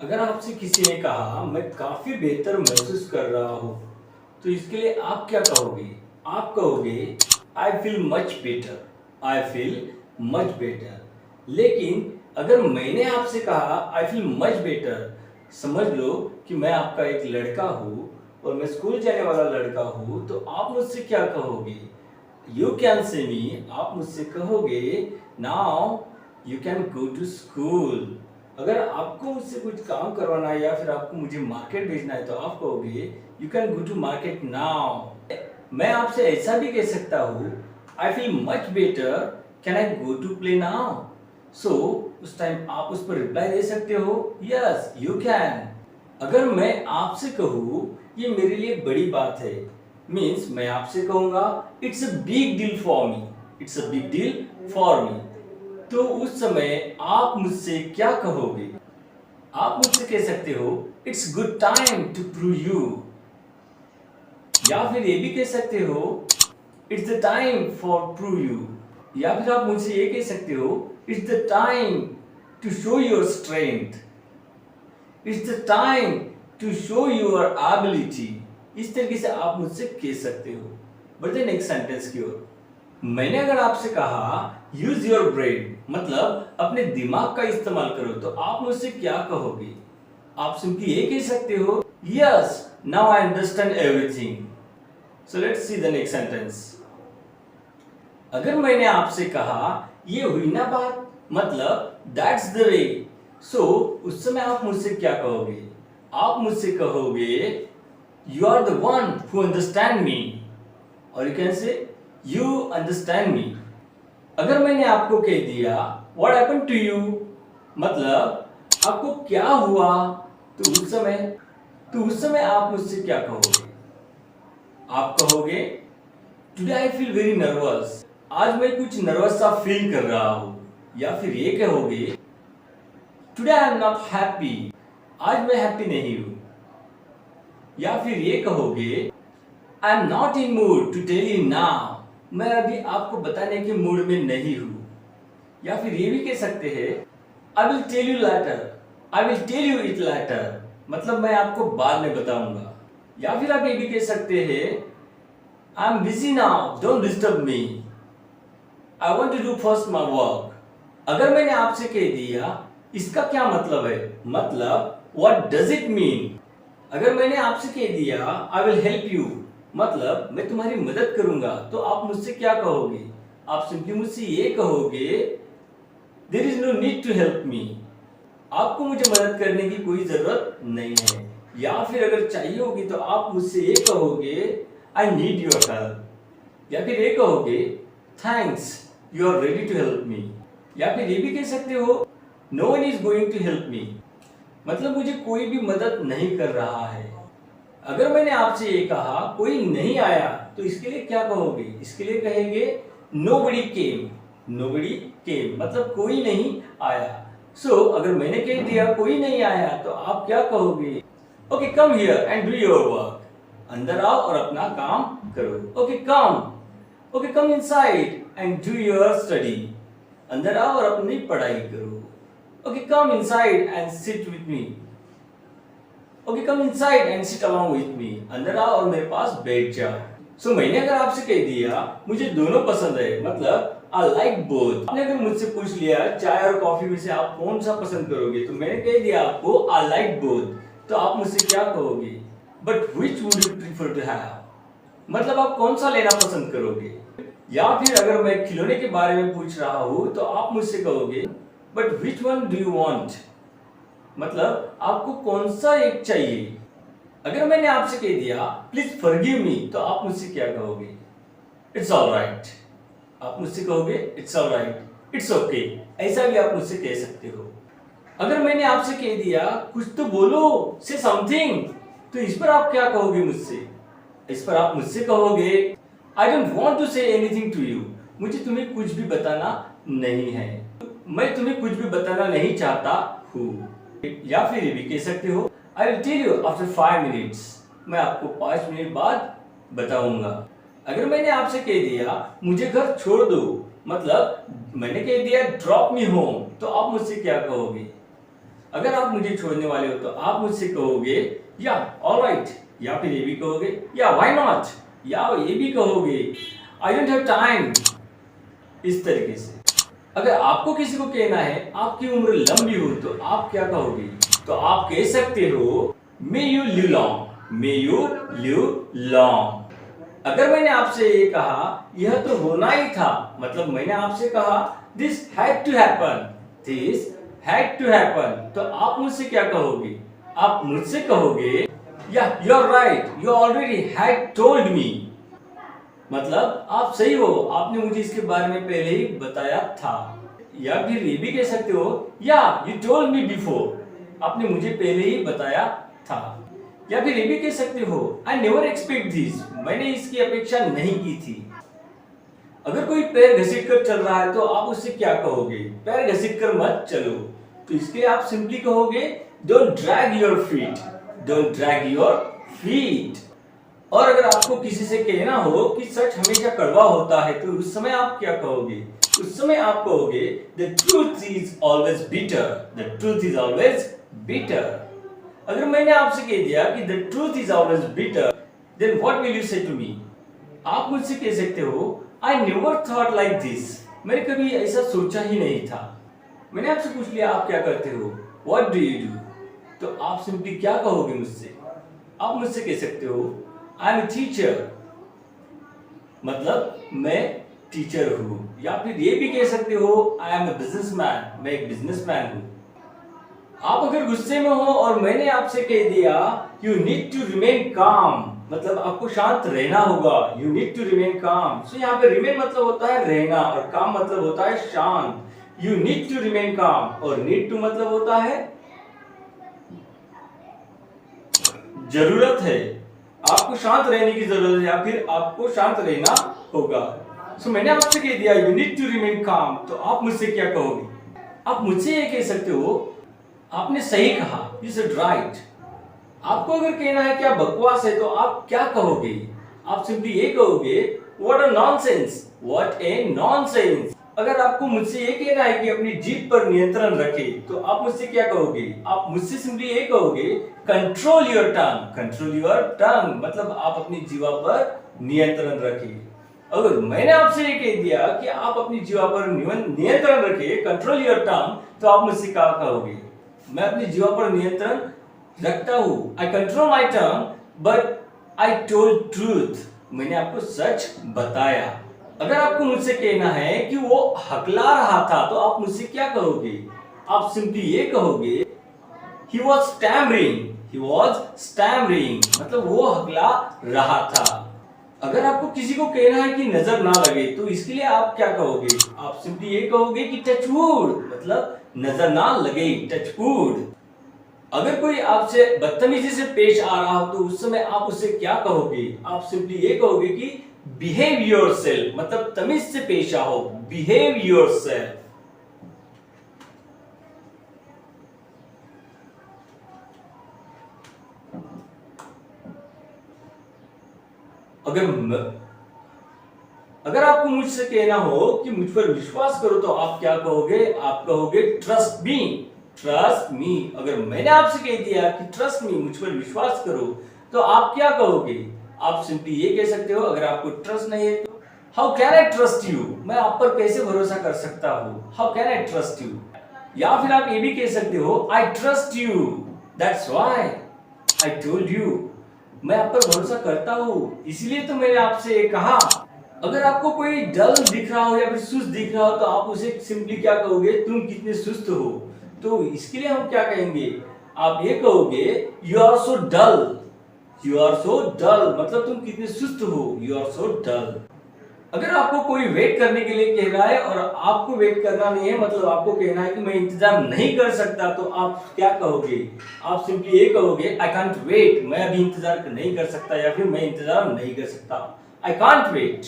अगर आपसे किसी ने कहा मैं काफ़ी बेहतर महसूस कर रहा हूँ, तो इसके लिए आप क्या कहोगे? आप कहोगे आई फील मच बेटर, आई फील मच बेटर। लेकिन अगर मैंने आपसे कहा आई फील मच बेटर, समझ लो कि मैं आपका एक लड़का हूँ और मैं स्कूल जाने वाला लड़का हूँ, तो आप मुझसे क्या कहोगे? यू कैन से मी, आप मुझसे कहोगे now you can go to school. अगर आपको मुझसे कुछ काम करवाना है या फिर आपको मुझे मार्केट भेजना है, तो आप कहोगे you can go to market now. मैं आपसे ऐसा भी कह सकता हूँ I feel much better, can I go to play now. So उस टाइम आप उस पर रिप्लाई दे सकते हो यस यू कैन। अगर मैं आपसे कहूँ ये मेरे लिए बड़ी बात है, मीन्स मैं आपसे कहूँगा it's a big deal for me, it's a big deal for me, तो उस समय आप मुझसे क्या कहोगे? आप मुझसे कह सकते हो it's good time to prove you, या फिर ये भी कह सकते हो it's the time for prove you, या फिर आप मुझसे ये कह सकते हो it's the time to show your strength, it's the time to show your ability. इस तरीके से आप मुझसे कह सकते हो। बढ़ते नेक्स्ट सेंटेंस की ओर। मैंने अगर आपसे कहा यूज योर ब्रेन, मतलब अपने दिमाग का इस्तेमाल करो, तो आप मुझसे क्या कहोगे? आप सिंपली ये कह सकते हो yes now I understand everything. So let's see the next sentence. अगर मैंने आपसे कहा ये हुई ना बात, मतलब दैट्स द वे, सो उस समय आप मुझसे क्या कहोगे? आप मुझसे कहोगे you are the one who understand me, और you can say you understand me. अगर मैंने आपको कह दिया व्हाट हैपेंड टू यू, मतलब आपको क्या हुआ, तो उस समय आप मुझसे क्या कहोगे? आप कहोगे today I feel very nervous, आज मैं कुछ नर्वस सा फील कर रहा हूं, या फिर ये कहोगे today I am not happy, आज मैं हैप्पी नहीं हूं, या फिर ये कहोगे I am not in mood to tell you now, मैं अभी आपको बताने के मूड में नहीं हूं, या फिर ये भी कह सकते हैं I will tell you later, I will tell you it later, मतलब मैं आपको बाद में बताऊंगा, या फिर आप ये भी कह सकते हैं I am busy now don't disturb me, I want to do first my work. अगर मैंने आपसे कह दिया इसका क्या मतलब है, मतलब व्हाट डज इट मीन? अगर मैंने आपसे कह दिया आई विल हेल्प यू, मतलब मैं तुम्हारी मदद करूंगा, तो आप मुझसे क्या कहोगे? आप सिंपली मुझसे ये कहोगे there is no need to help me, आपको मुझे मदद करने की कोई जरूरत नहीं है, या फिर अगर चाहिए होगी तो आप मुझसे ये कहोगे आई नीड योर हेल्प, या फिर ये कहोगे thanks you are ready to help me, या फिर ये भी कह सकते हो no one is going to help me, मतलब मुझे कोई भी मदद नहीं कर रहा है। अगर मैंने आपसे ये कहा कोई नहीं आया, तो इसके लिए क्या कहोगे? इसके लिए कहेंगे nobody came, nobody came, मतलब कोई नहीं आया। अगर मैंने कह दिया कोई नहीं आया, तो आप क्या कहोगे? Okay come here and do your work, अंदर आओ और अपना काम करो। Okay come inside and do your study, अंदर आओ और अपनी पढ़ाई करो। Okay come inside and sit with me, okay come inside and sit along with me, अंदर आओ और मेरे पास बैठ जाओ। मैंने अगर आपसे कह दिया मुझे दोनों पसंद है, मतलब आई लाइक बोथ, आपने अगर मुझसे पूछ लिया चाय और कॉफी में से आप कौन सा पसंद करोगे, तो मैंने कह दिया आपको आई लाइक बोथ, तो आप मुझसे क्या कहोगे? But which would you prefer to have, मतलब आप कौन सा लेना पसंद करोगे? या फिर अगर मैं खिलौने के बारे में पूछ रहा हूं, तो आप मुझसे कहोगे but which one do you want, मतलब आपको कौन सा एक चाहिए। अगर मैंने आपसे कह दिया प्लीज फॉरगिव मी, तो आप मुझसे क्या कहोगे? इट्स ऑलराइट, आप मुझसे कहोगे इट्स ऑलराइट, इट्स ओके, ऐसा भी आप मुझसे कह सकते हो। अगर मैंने आपसे कह दिया कुछ तो बोलो, से समथिंग, तो इस पर आप क्या कहोगे मुझसे? इस पर आप मुझसे कहोगे I don't want to say anything to you, मुझे तुम्हें कुछ भी बताना नहीं है, मैं तुम्हें कुछ भी बताना नहीं चाहता हूँ। या फिर ये भी कह सकते हो I will tell you after 5 minutes, मैं आपको 5 मिनट बाद बताऊंगा। अगर मैंने आपसे कह दिया मुझे घर छोड़ दो, मतलब मैंने कह दिया ड्रॉप मी होम, तो आप मुझसे क्या कहोगे? अगर आप मुझे छोड़ने वाले हो तो आप मुझसे कहोगे या ऑलराइट, या फिर ये भी कहोगे या व्हाई नॉट, या ये भी कहोगे आई डोंट हैव टाइम। इस तरीके से अगर आपको किसी को कहना है आपकी उम्र लंबी हो तो आप क्या कहोगे? तो आप कह सकते हो may you live long, may you live long. अगर मैंने आपसे ये कहा यह तो होना ही था, मतलब मैंने आपसे कहा this had to happen, this had to happen, तो आप मुझसे क्या कहोगे? आप मुझसे कहोगे या you are right, you already had told me, मतलब आप सही हो, आपने मुझे इसके बारे में पहले ही बताया था। या फिर ये भी कह सकते हो या यू टोल्ड मी बिफोर, आपने मुझे पहले ही बताया था। या फिर ये भी कह सकते हो आई नेवर एक्सपेक्ट दिस, मैंने इसकी अपेक्षा नहीं की थी। अगर कोई पैर घसीट कर चल रहा है तो आप उससे क्या कहोगे? पैर घसीट कर मत चलो, तो इसके लिए आप सिंपली कहोगे don't drag your feet, don't drag your feet. और अगर आपको किसी से कहना हो कि सच हमेशा कड़वा होता है तो उस समय आप क्या कहोगे? उस समय आप कहोगे the truth is always bitter, the truth is always bitter. अगर मैंने आपसे कह दिया कि the truth is always bitter, then what will you say to me? आप मुझसे कह सकते हो I never thought like this, मैंने कभी ऐसा सोचा ही नहीं था। मैंने आपसे पूछ लिया आप क्या करते हो, व्हाट डू यू डू, तो आप सिंपली क्या कहोगे मुझसे? आप मुझसे कह सकते हो आई एम ए टीचर, मतलब मैं टीचर हूं। या फिर ये भी कह सकते हो आई एम ए बिजनेसमैन, मैं एक बिजनेसमैन हूं। आप अगर गुस्से में हो और मैंने आपसे कह दिया यू नीड टू रिमेन काम, मतलब आपको शांत रहना होगा, यू नीड टू रिमेन काम। सो यहाँ पे रिमेन मतलब होता है रहना और काम मतलब होता है शांत। यू नीड टू रिमेन काम और नीड टू मतलब होता है जरूरत है, आपको शांत रहने की जरूरत है या फिर आपको शांत रहना होगा। सो मैंने आपसे कह दिया यू नीड टू रिमेन काम, तो आप मुझसे क्या कहोगे? आप मुझसे ये कह सकते हो आपने सही कहा, यू सेड राइट। आपको अगर कहना है क्या बकवास है तो आप क्या कहोगे? आप सिंपली ये कहोगे what a nonsense, what A nonsense. अगर आपको मुझसे ये कहना है कि अपनी जीभ पर नियंत्रण रखे तो आप मुझसे क्या कहोगे? आप मुझसे सिंपली ये कहोगे control your tongue, control your tongue, मतलब आप अपनी जीवा पर नियंत्रण रखें। अगर मैंने आपसे ये कह दिया कि आप अपनी जीवा पर नियंत्रण रखें, कंट्रोल योर टंग, तो आप मुझसे क्या कहोगे? मैं अपनी जीवा पर नियंत्रण रखता हूं, आई control my tongue but I told truth, मैंने आपको सच बताया। अगर आपको मुझसे कहना है कि वो हकला रहा था तो आप मुझसे क्या कहोगे? आप सिंपली ये कहोगे he was stammering, he was stammering, मतलब वो हकला रहा था। अगर आपको किसी को कहना है कि नजर ना लगे तो इसके लिए आप क्या कहोगे? आप सिंपली ये कहोगे कि टच वुड, मतलब नजर ना लगे, टच वुड। अगर कोई आपसे बदतमीजी से पेश आ रहा हो तो उस समय आप उससे क्या कहोगे? आप सिंपली ये कहोगे कि बिहेव योरसेल्फ, मतलब तमीज से पेश आओ, बिहेव योरसेल्फ। अगर आपको मुझसे कहना हो कि मुझ पर विश्वास करो तो आप क्या कहोगे? आप कहोगे ट्रस्ट मी, ट्रस्ट मी। अगर मैंने आपसे कह दिया कि ट्रस्ट मी, मुझ पर विश्वास करो, तो आप क्या कहोगे? आप सिंपली ये कह सकते हो अगर आपको ट्रस्ट नहीं है तो how can I trust you, मैं आप पर कैसे भरोसा कर सकता हूँ, how can I trust you. या फिर आप ये भी कह सकते हो I trust you, that's why I told you, मैं आप पर भरोसा करता हूँ इसलिए तो मैंने आपसे ये कहा। अगर आपको कोई डल दिख रहा हो या फिर सुस्त दिख रहा हो तो आप उसे सिंपली क्या कहोगे? तुम कितने सुस्त हो, तो इसके लिए हम क्या कहेंगे? आप ये कहोगे you are so dull, you are so dull, मतलब तुम कितने सुस्त हो, यू आर सो डल। अगर आपको कोई वेट करने के लिए कह रहा है और आपको वेट करना नहीं है, मतलब आपको कहना है कि मैं इंतजार नहीं कर सकता, तो आप क्या कहोगे? आप सिंपली ये कहोगे आई कांट वेट, मैं अभी इंतजार नहीं कर सकता, या फिर मैं इंतजार नहीं कर सकता, आई कांट वेट।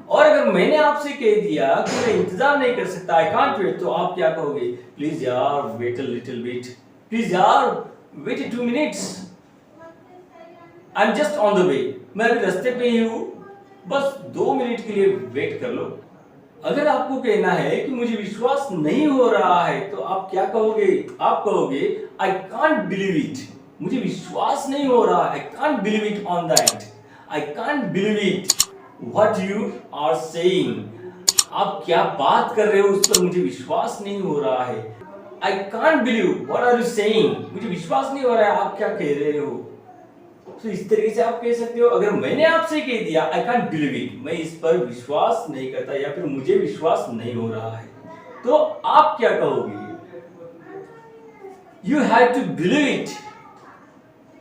और अगर मैंने आपसे कह दिया कि मैं इंतजार नहीं कर सकता, आई कांट वेट, तो आप क्या कहोगे? प्लीज यार wait a little bit, please यार wait 2 minutes, I am just on the way, मैं अभी रास्ते पे ही हूँ, बस 2 मिनट के लिए वेट कर लो। अगर आपको कहना है कि मुझे विश्वास नहीं हो रहा है तो आप क्या कहोगे? आप कहोगे आई कांट बिलीव इट। मुझे विश्वास नहीं हो रहा, I can't believe it on that, I can't believe it what you are saying. आप क्या बात कर रहे हो उस पर मुझे विश्वास नहीं हो रहा है। I can't believe what are you saying. मुझे विश्वास नहीं हो रहा है आप क्या कह रहे हो। तो इस तरीके से आप कह सकते हो। अगर मैंने आपसे कह दिया आई कांट बिलीव इट, मैं इस पर विश्वास नहीं करता या फिर मुझे विश्वास नहीं हो रहा है, तो आप क्या कहोगे? You have to believe it,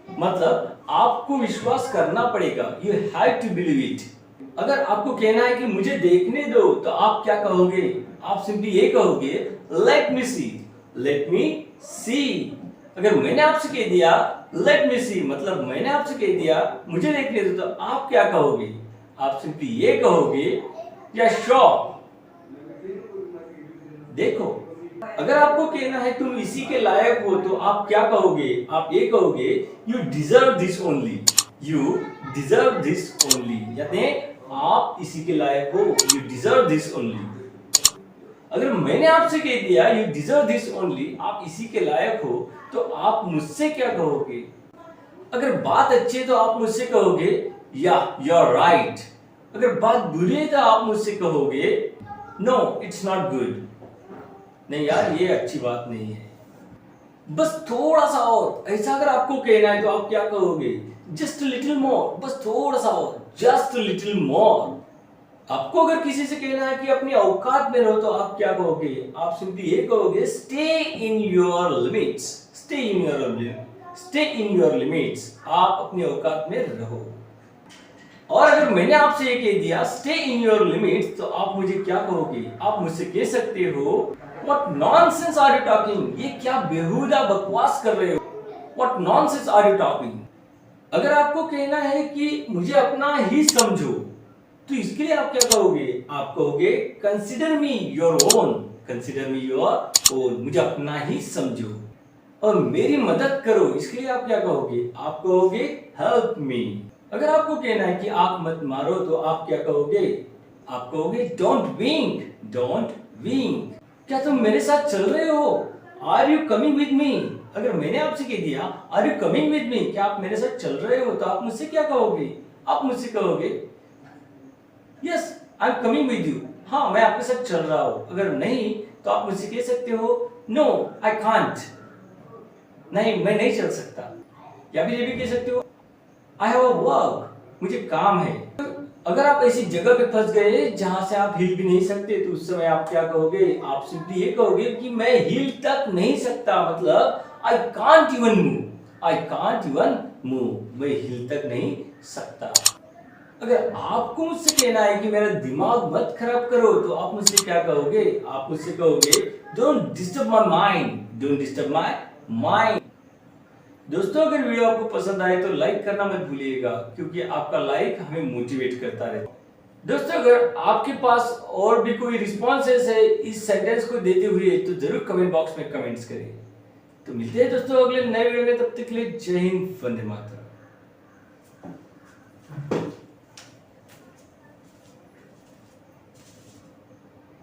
मतलब आपको विश्वास करना पड़ेगा। You have to believe it. अगर आपको कहना है कि मुझे देखने दो, तो आप क्या कहोगे? आप सिंपली ये कहोगे लेट मी सी, लेट मी सी। अगर मैंने आपसे कह दिया लेट मी सी, मतलब मैंने आपसे कह दिया मुझे देखने दो, तो आप क्या कहोगे? आप सिंपली ये कहोगे या श्योर, देखो। अगर आपको कहना है तुम इसी के लायक हो, तो आप क्या कहोगे? आप ये कहोगे you deserve this only, you deserve this only, यानी आप इसी के लायक हो, यू डिजर्व दिस ओनली। अगर मैंने आपसे कह दिया यू डिजर्व दिस ओनली, आप इसी के लायक हो, तो आप मुझसे क्या कहोगे? अगर बात अच्छी है तो आप मुझसे कहोगे या यू आर राइट। अगर बात बुरी है तो आप मुझसे कहोगे नो इट्स नॉट गुड, नहीं यार ये अच्छी बात नहीं है, बस थोड़ा सा और। ऐसा अगर आपको कहना है तो आप क्या कहोगे? जस्ट लिटिल मोर, बस थोड़ा सा और, जस्ट लिटिल मोर। आपको अगर किसी से कहना है कि अपनी औकात में रहो, तो आप क्या कहोगे? आप सिंपली ये कहोगे stay in your limits, stay in your limits. आप अपनी औकात में रहो। और अगर मैंने आपसे ये कह दिया स्टे इन योर लिमिट्स, तो आप मुझे क्या कहोगे? आप मुझसे कह सकते हो what nonsense are you talking, ये क्या बेहुदा बकवास कर रहे हो, what nonsense are you talking. अगर आपको कहना है कि मुझे अपना ही समझो, तो इसके लिए आप क्या कहोगे? आप कहोगे consider me your own, consider me your own, मुझे अपना ही समझो और मेरी मदद करो। इसके लिए आप क्या कहोगे? आप कहोगे हेल्प मी। अगर आपको कहना है कि आंख मत मारो, तो आप क्या कहोगे? आप कहोगे डोंट विंक, डोंट विंक। क्या तुम मेरे साथ चल रहे हो? Are you coming with me. अगर मैंने आपसे कह दिया are you coming with me, क्या आप मेरे साथ चल रहे हो, तो आप मुझसे क्या कहोगे? आप मुझसे कहोगे yes I am coming with you, हाँ मैं आपके साथ चल रहा हूं। अगर नहीं, तो आप मुझसे कह सकते हो नो आई कांट, नहीं मैं नहीं चल सकता। या फिर ये भी कह सकते हो आई हैव अ वर्क, मुझे काम है। अगर आप ऐसी जगह पे फंस गए जहां से आप हिल भी नहीं सकते, तो उस समय आप क्या कहोगे? आप सिंपली ये कहोगे कि मैं हिल तक नहीं सकता, मतलब I can't even move, I can't even move, मैं हिल तक नहीं सकता। अगर आपको मुझसे कहना है कि मेरा दिमाग मत खराब करो, तो आप मुझसे क्या कहोगे? आप मुझसे कहोगे don't disturb my mind, don't disturb my mind. दोस्तों, अगर वीडियो आपको पसंद आए तो लाइक करना मत भूलिएगा, क्योंकि आपका लाइक हमें मोटिवेट करता रहता है। दोस्तों, अगर आपके पास और भी कोई रिस्पॉन्सेस है इस सेंटेंस को देते हुए, तो जरूर कमेंट बॉक्स में कमेंट्स करें। तो मिलते हैं दोस्तों अगले नए वीडियो में, तब तक के लिए जय हिंद, वंदे मातरम।